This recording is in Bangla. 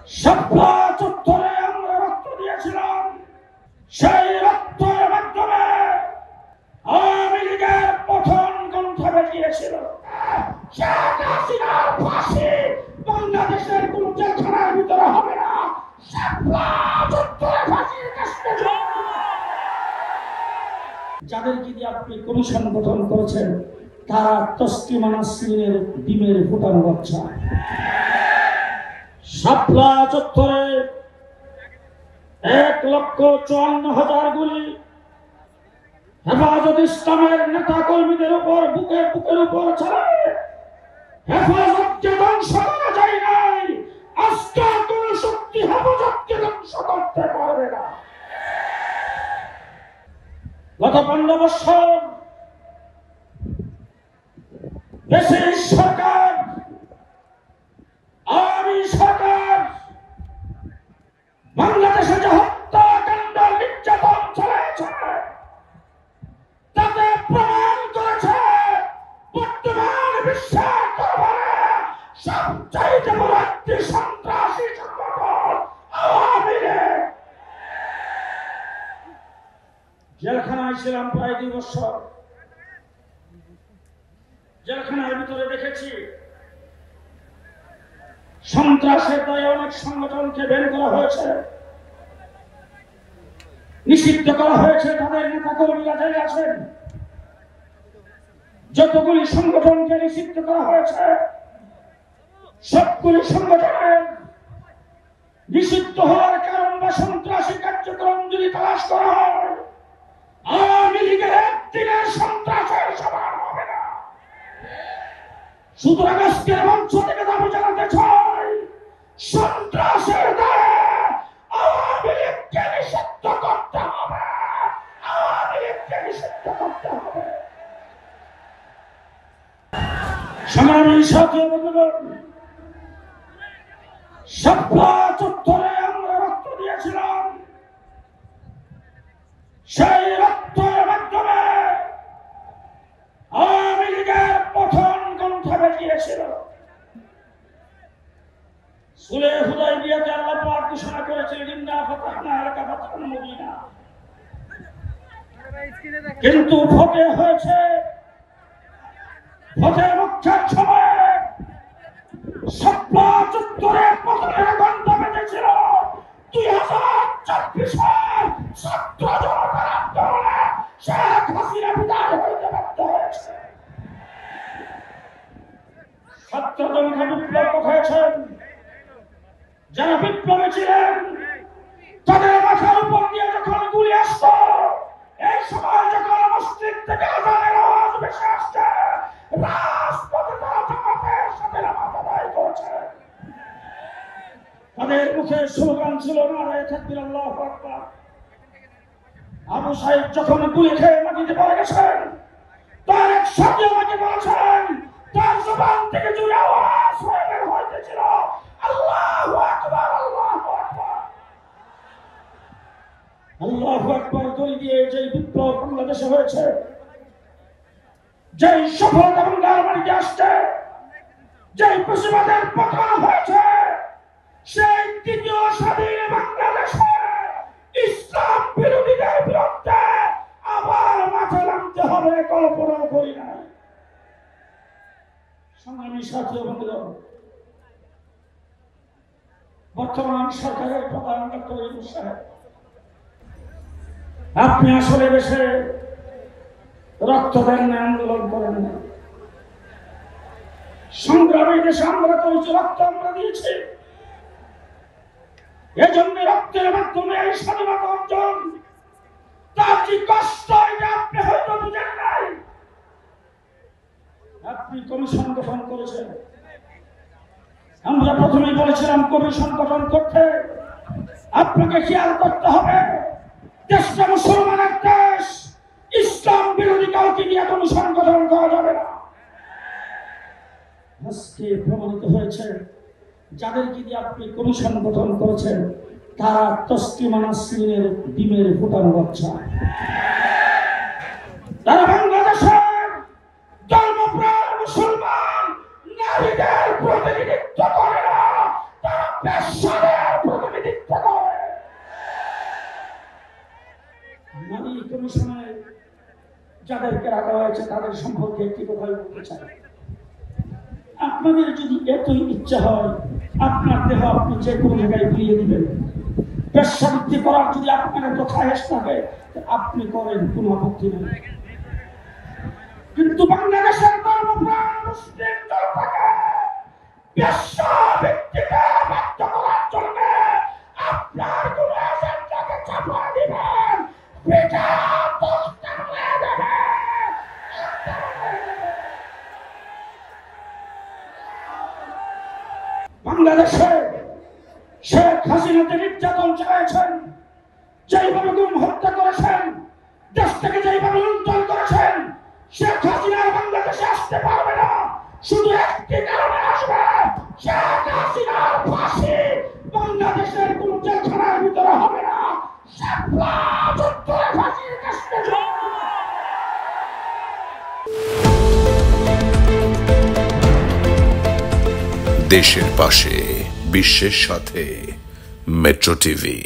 শাপলা চত্বরে আমরা রক্ত দিয়েছিলাম। সেই রক্তের মাধ্যমে আওয়ামী লীগের পতন গন্থে গিয়েছিল। শেখ হাসিনার ফাঁসি বাংলাদেশের কোন জেলখানার ভিতরে হবে না। শাপলা চত্বরে ফাঁসির কাছে যাদেরকে দিয়ে আপনি কমিশন গঠন করেছেন তারা তসলিমা নাসরিনের ডিমের ফুটানো বাচ্চা। শাপলা চত্বরে 1,54,000 গুলি হেফাজত ইসলামের নেতা কর্মীদের উপর বুকের উপর চালায়। হেফাজতকে ধ্বংস করা যায় নাই, আজকে কোন শক্তি হেফাজতকে ধ্বংস করতে পারবে না। গত 15 বছর দেশের সরকার, আওয়ামী সরকার বাংলাদেশে যে হত্যাকাণ্ড নির্যাতন চালাচ্ছে তাতে প্রমাণ করেছে বর্তমান বিশ্বের দরবারে সবচাইতে বড় একটি সন্ত্রাসী সংগঠন আওয়ামী লীগ। জেলখানায় ছিলাম প্রায় 2 বছর। জেলখানার ভিতরে দেখেছি সন্ত্রাসের দায়ে অনেক সংগঠনকে বের করা হয়েছে, নিষিদ্ধ করা হয়েছে, তাদের নেতা কর্মীরা জেলে আছেন। যতগুলি সংগঠনকে নিষিদ্ধ করা হয়েছে সবগুলি সংগঠনের নিষিদ্ধ হওয়ার কারণ বা সন্ত্রাসী কার্যক্রম যদি তালাশ করা হয় আওয়ামী লীগের একদিনের সন্ত্রাসের সমান হবে না। সুতরাং আজকের মঞ্চ থেকে দাবি জানাতে চাই, সন্ত্রাসের দায়ে আওয়ামী লীগকে নিষিদ্ধ করতে হবে, আওয়ামী লীগকে নিষিদ্ধ করতে হবে। সংগ্রামী সাথী বন্ধুগণ, শাপলা চত্বরে আমরা রক্ত দিয়েছিলাম। সেই রক্তের মাধ্যমে আওয়ামী লীগের পতন গন্থে গিয়েছিল। সুলহ হুদায়বিয়াতে আল্লাহ পাক ঘোষণা করেছিলেন ইন্না ফাতাহনা লাকা ফাতহান মুবিনা, কিন্তু ফতে হয়েছে, ফতের মুখ্যের সময় শাপলা চত্বরে পতনের গন্ধ বেঁধেছিল। 2024 সাল ছাত্র জনতার আন্দোলনে শেখ হাসিনা বিদায় হইতে বাধ্য হয়েছে। ছাত্র জনতা বিপ্লব হয়েছেন, যারা বিপ্লবী ছিলেন তাদের মাথার উপর দিয়ে যখন গুলি আসতো, এই সময় যখন মসজিদ থেকে আযানের আওয়াজ ভেসে আসছে রাজপথে তারা জামাতের সাথে নামাজ আদায় করছে। তাদের মুখে স্লোগান ছিল নারায়ে তাকবীর আল্লাহু আকবার। আবু সাইদ যখন গুলি খেয়ে মাটিতে পড়ে গেছেন তার এক সাথী আমাকে বলেছেন তার জবান থেকে জোরে আওয়াজ হয়ে বের হইতেছিল আল্লাহু আকবার, আল্লাহু আকবার, আল্লাহু আকবার। দল দিয়ে যে বিপ্লব বাংলাদেশে হয়েছে, যে সফলতা বাংলার মাটিতে আসছে, যে প্রতিবাদের পতন হয়েছে, সেই দ্বিতীয় স্বাধীন বাংলাদেশে ইসলাম বিরোধীদের বিরুদ্ধে আবার মাঠে নামতে হবে কল্পনা করি না। সংগ্রামী সাথী বন্ধুগণ, বর্তমান সরকারের প্রধান ডক্টর ইউনূস সাহেব, আপনি আসলে দেশে রক্ত দেন না, আন্দোলন করেন না। সংগ্রামী দেশে আমরা করেছি, রক্ত আমরা দিয়েছি। এজন্য রক্তের মাধ্যমে এই স্বাধীনতা অর্জন, তার কি কষ্ট এটা আপনি হয়তো বুঝেন নাই। আপনি কমিশন গঠন করেছেন, আমরা প্রথমেই বলেছিলাম কমিশন গঠন করতে আপনাকে খেয়াল করতে হবে দেশটা মুসলমানের দেশ, ইসলাম বিরোধী কাউকে নিয়ে কমিশন গঠন করা যাবে না। আজকে প্রমাণিত হয়েছে যাদেরকে দিয়ে আপনি কমিশন গঠন করেছেন তারা তসলিমা নাসরিনের ডিমের ফুটানো বাচ্চা। তারা বাংলাদেশের ধর্মপ্রাণ মুসলমান নারীদের প্রতিনিধিত্ব করে না, তারা সালের প্রতিনিধিত্ব করে। নারী কমিশনে যাদেরকে রাখা হয়েছে তাদের সম্পর্কে একটি কথা বলতে চাই। আপনাদের যদি এতই ইচ্ছা হয় আপনার দেহ আপনি যে কোনো জায়গায় বিলিয়ে দিবেন, বেশ্যাবৃত্তি করার যদি আপনার এত খায়েশ থাকে আপনি করেন, কোনো আপত্তি নেই। কিন্তু বাংলাদেশের ধর্মপ্রাণ মুসলিম জনতাকে বেশ্যাবৃত্তিতে বাধ্য করার জন্য আপনার কোন এজেন্ডাকে চাপা দিবেন, বাংলাদেশে শেখ হাসিনাকে নির্যাতন চালিয়েছেন, যেইভাবে গুম হত্যা করেছেন, দেশ থেকে যেইভাবে লুণ্ঠন করেছেন, শেখ হাসিনা বাংলাদেশে আসতে পারবে না। শুধু একটি কারণে আসবে, শেখ হাসিনার ফাঁসি বাংলাদেশের কোন জেলখানার ভিতরে হবে না। দেশের পাশে, বিশ্বের সাথে, মেট্রো টিভি।